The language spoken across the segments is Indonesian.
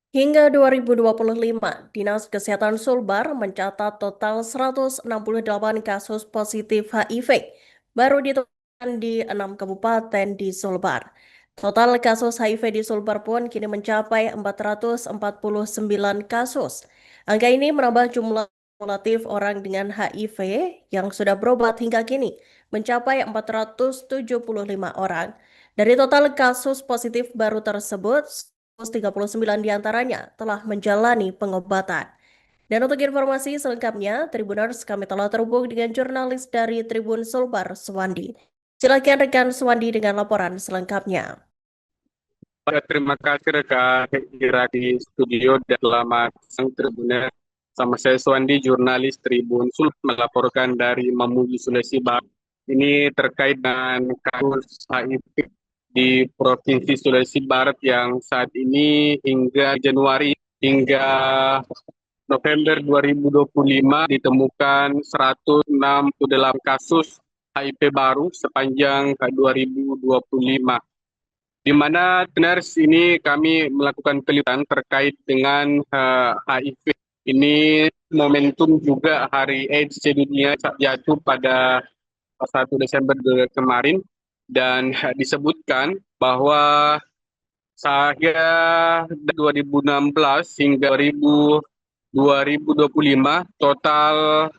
Hingga 2025, Dinas Kesehatan Sulbar mencatat total 168 kasus positif HIV baru ditemukan di 6 kabupaten di Sulbar. Total kasus HIV di Sulbar pun kini mencapai 449 kasus. Angka ini menambah jumlah kumulatif orang dengan HIV yang sudah berobat hingga kini mencapai 475 orang. Dari total kasus positif baru tersebut, 139 diantaranya telah menjalani pengobatan. Dan untuk informasi selengkapnya, Tribuners kami telah terhubung dengan jurnalis dari Tribun Sulbar, Suwandi. Silakan rekan Suwandi dengan laporan selengkapnya. Terima kasih rekan Hira di studio dan selamat siang Tribuner. Sama saya Suwandi, jurnalis Tribun Sulbar melaporkan dari Mamuju, Sulawesi Barat. Ini terkait dengan kasus HIV di Provinsi Sulawesi Barat yang saat ini hingga Januari hingga November 2025 ditemukan 168 kasus HIV baru sepanjang 2025. Di mana benar ini kami melakukan penelitian terkait dengan HIV. Ini momentum juga Hari AIDS sedunia jatuh pada 1 Desember kemarin dan disebutkan bahwa saya 2016 hingga 2025 total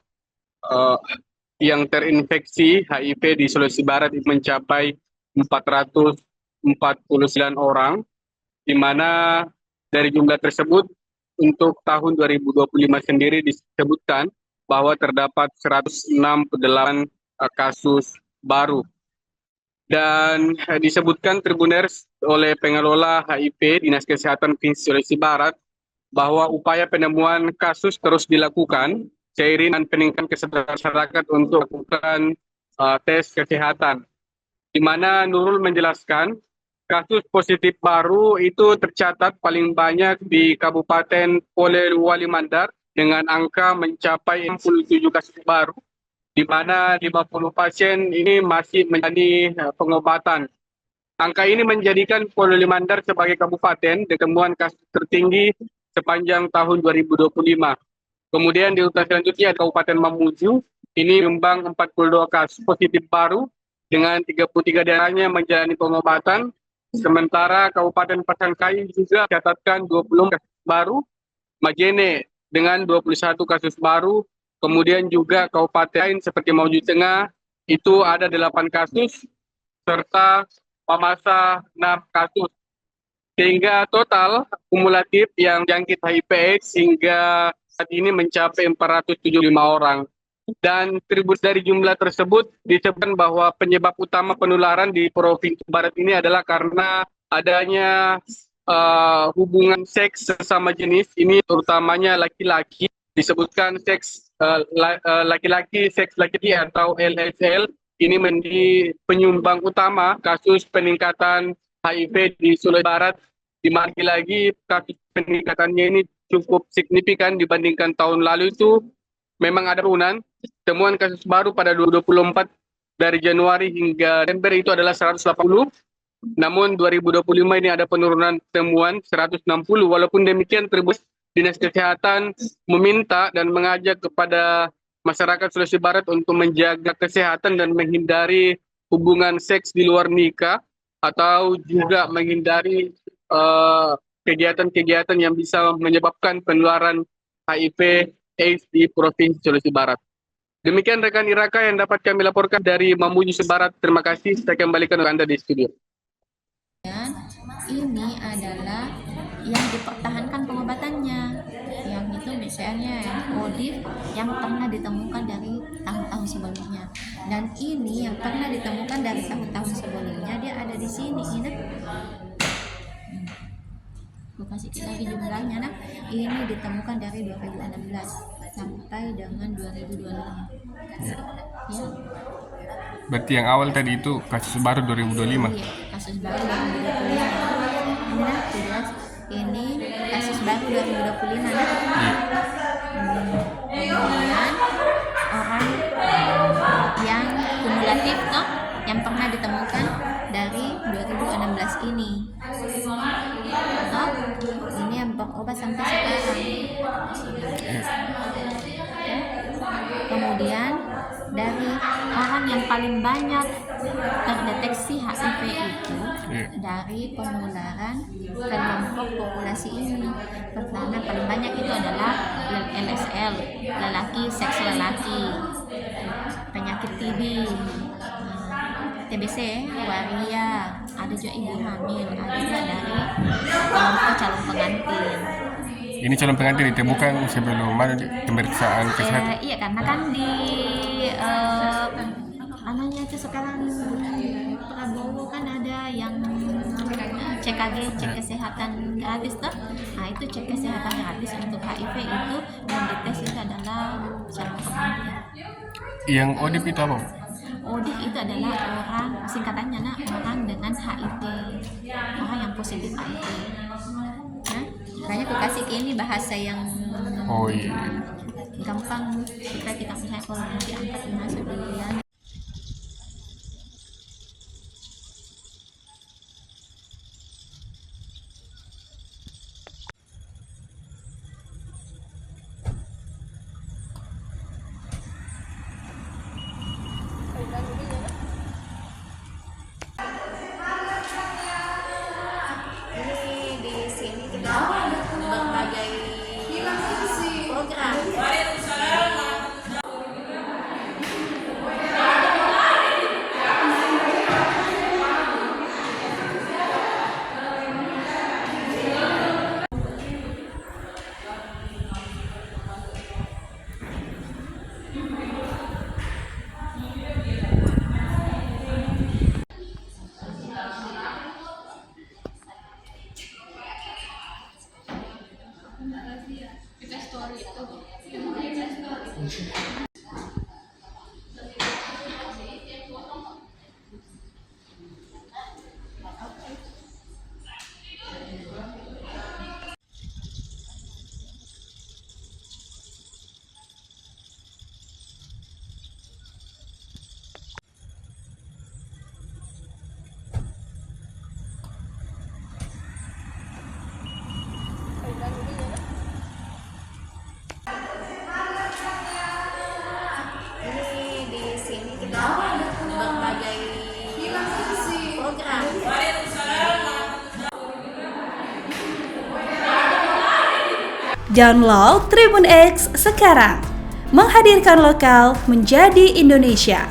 yang terinfeksi HIV di Sulawesi Barat mencapai 449 orang, di mana dari jumlah tersebut untuk tahun 2025 sendiri disebutkan bahwa terdapat 168 kasus baru. Dan disebutkan Tribuners oleh pengelola HIV Dinas Kesehatan Provinsi Sulawesi Barat bahwa upaya penemuan kasus terus dilakukan seiring dengan peningkatan kesadaran masyarakat untuk melakukan tes kesehatan. Di mana Nurul menjelaskan kasus positif baru itu tercatat paling banyak di Kabupaten Polewali Mandar dengan angka mencapai 67 kasus baru, di mana 50 pasien ini masih menjalani pengobatan. Angka ini menjadikan Polewali Mandar sebagai kabupaten ditemuan kasus tertinggi sepanjang tahun 2025. Kemudian di urutan selanjutnya Kabupaten Mamuju, ini menyumbang 42 kasus positif baru dengan 33 diantaranya menjalani pengobatan. Sementara Kabupaten Pasangkayu juga mencatatkan 20 kasus baru, Majene dengan 21 kasus baru, kemudian juga kabupaten lain seperti Mamuju Tengah itu ada 8 kasus, serta Pamasa 6 kasus. Sehingga total kumulatif yang jangkit HIV/AIDS hingga saat ini mencapai 475 orang. Dan tribut dari jumlah tersebut disebutkan bahwa penyebab utama penularan di Provinsi Barat ini adalah karena adanya hubungan seks sesama jenis, ini terutamanya laki-laki, disebutkan seks laki-laki, seks laki-laki atau LSL, ini menjadi penyumbang utama kasus peningkatan HIV di Sulawesi Barat, di mana lagi kasus peningkatannya ini cukup signifikan dibandingkan tahun lalu. Itu memang ada penurunan. Temuan kasus baru pada 2024 dari Januari hingga Desember itu adalah 180. Namun 2025 ini ada penurunan temuan 160. Walaupun demikian, Dinas Kesehatan meminta dan mengajak kepada masyarakat Sulawesi Barat untuk menjaga kesehatan dan menghindari hubungan seks di luar nikah, atau juga menghindari kegiatan-kegiatan yang bisa menyebabkan penularan HIV/AIDS di Provinsi Sulawesi Barat. Demikian rekan Iraka yang dapat kami laporkan dari Mamuju Barat. Terima kasih. Saya kembalikan ke Anda di studio. Dan ini adalah yang dipertahankan pengobatannya, yang itu misalnya ODIF yang pernah ditemukan dari tahun-tahun sebelumnya, dan ini yang pernah ditemukan dari tahun-tahun sebelumnya dia ada di sini. Ini gue kasih lagi jumlahnya. Nah, ini ditemukan dari 2016 sampai dengan 2025 ya. Berarti yang awal tadi itu kasus baru 2025? Iya, kasus baru 2025. Nah, jelas ini kasus baru 2025 nah. Kemudian orang yang kumulatif toh yang pernah ditemukan dari 2016 ini. Toh, ini yang impor obat sampai sekarang. Kemudian dari orang yang paling banyak terdeteksi HIV itu dari penularan kelompok populasi ini. Pertama paling banyak itu adalah LSL, lelaki, seks lelaki, penyakit TB, TBC, waria, ada juga ibu hamil, ada juga dari kelompok calon pengantin. Ini calon pengantin itu bukan sebelum mana pemeriksaan kesehatan. Iya, karena kan di anaknya itu sekarang Prabowo kan ada yang CKG, cek kesehatan gratis tuh. Nah itu cek kesehatan gratis untuk HIV itu yang dites itu adalah calon pengantin. Yang ODP itu apa? ODIF itu adalah orang, singkatannya orang dengan HIV, orang yang positif HIV. Nah, makanya aku kasih ke ini bahasa yang gampang supaya kita misalnya kalau nanti angkat masuk duluan. Download Tribun X sekarang, menghadirkan lokal menjadi Indonesia.